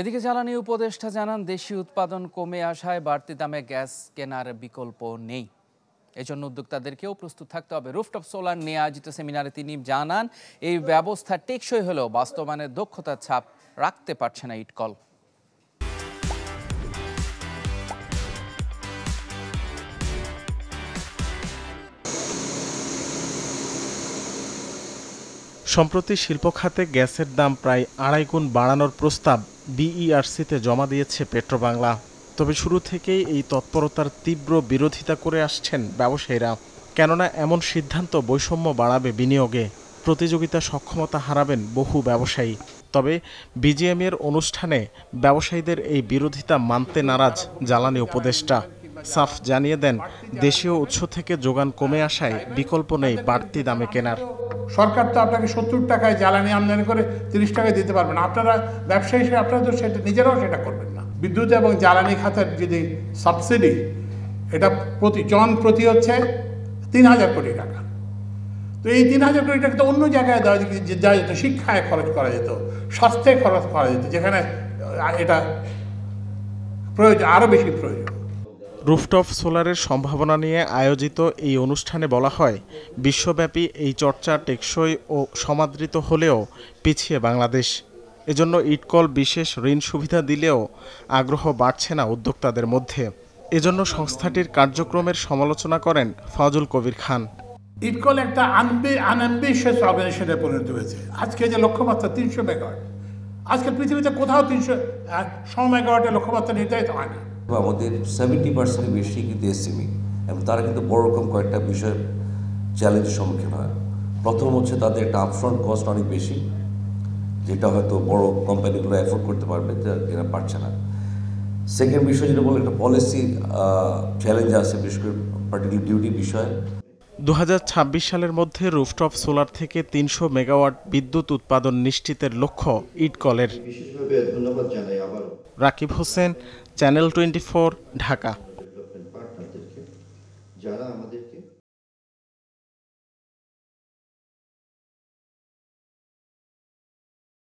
এদিকে জ্বালানি উপদেষ্টা জানান, দেশীয় উৎপাদন কমে আসায় বাড়তি দামে গ্যাস কেনার বিকল্প নেই। এজন্য উদ্যোক্তাদেরকেও প্রস্তুত থাকতে হবে। রুফটপ সোলার নিয়ে আয়োজিত সেমিনারে তিনি জানান, এই ব্যবস্থা টেকসই হলেও বাস্তবায়নের দক্ষতার ছাপ রাখতে পারছে না ইটকল। সম্প্রতি শিল্প খাতে গ্যাসের দাম প্রায় ২.৫ গুণ বাড়ানোর প্রস্তাব বিইআরসিতে জমা দিয়েছে পেট্রোবাংলা। তবে শুরু থেকেই এই তৎপরতার তীব্র বিরোধিতা করে আসছেন ব্যবসায়ীরা। কেননা এমন সিদ্ধান্ত বৈষম্য বাড়াবে বিনিয়োগে, প্রতিযোগিতা সক্ষমতা হারাবেন বহু ব্যবসায়ী। তবে বিজিএমইএর অনুষ্ঠানে ব্যবসায়ীদের এই বিরোধিতা মানতে নারাজ জ্বালানি উপদেষ্টা। সাফ জানিয়ে দেন, দেশীয় উৎস থেকে যোগান কমে আসায় বিকল্প নেই বাড়তি দামে কেনার। সরকার তো আপনাকে ৭০ টাকায় জ্বালানি আমদানি করে ৩০ টাকায় দিতে পারবে না। আপনারা ব্যবসায়ী হিসেবে আপনারা তো সেটা নিজেরাও সেটা করবেন না। বিদ্যুৎ এবং জ্বালানি খাতের যদি সাবসিডি, এটা প্রতি হচ্ছে ৩,০০০ কোটি টাকা। তো এই ৩,০০০ কোটি টাকা তো অন্য জায়গায় দেওয়া যেত, শিক্ষায় খরচ করা যেত, স্বাস্থ্যে খরচ করা যেত, যেখানে এটা প্রয়োজন, আরও বেশি প্রয়োজন। রুফটপ সোলারের সম্ভাবনা নিয়ে আয়োজিত এই অনুষ্ঠানে বলা হয়, বিশ্বব্যাপী এই চর্চা টেকসই ও সমাদৃত হলেও পিছিয়ে বাংলাদেশ। এজন্য ইটকল বিশেষ ঋণ সুবিধা দিলেও আগ্রহ বাড়ছে না উদ্যোক্তাদের মধ্যে। এজন্য সংস্থাটির কার্যক্রমের সমালোচনা করেন ফজল কবির খান। ইটকল একটা আনএম্বিশিয়াস অর্গানাইজেশনে পরিণত হয়েছে। আজকে যে লক্ষ্যমাত্রা ৩০০ মেগাওয়াট, আজকে পৃথিবীতে কোথাও 100 মেগাওয়াটের লক্ষ্যমাত্রা নির্ধারিত হয় না। আমাদের 70% বেশি কিন্তু এসএমই, এবং তারা কিন্তু বড় রকম কয়েকটা বিষয় চ্যালেঞ্জের সম্মুখীন হয়। প্রথম হচ্ছে তাদের একটা আপফ্রন্ট কস্ট অনেক বেশি, যেটা হয়তো বড় কোম্পানিগুলো অ্যাফোর্ড করতে পারবে, এরা পারছে না। সেকেন্ড বিষয় যেটা বলে, একটা পলিসি চ্যালেঞ্জ আছে, বিশেষ করে পার্টিকুলার ডিউটি বিষয়ে। ২০২৬ সালের মধ্যে রুফটপ সোলার থেকে ৩০০ মেগাওয়াট বিদ্যুৎ উৎপাদন নিশ্চিতের লক্ষ্য ইটকলের। বিশেষভাবে ধন্যবাদ জানাই আবারও। রাকিব হোসেন, চ্যানেল 24, ঢাকা। যারা আমাদেরকে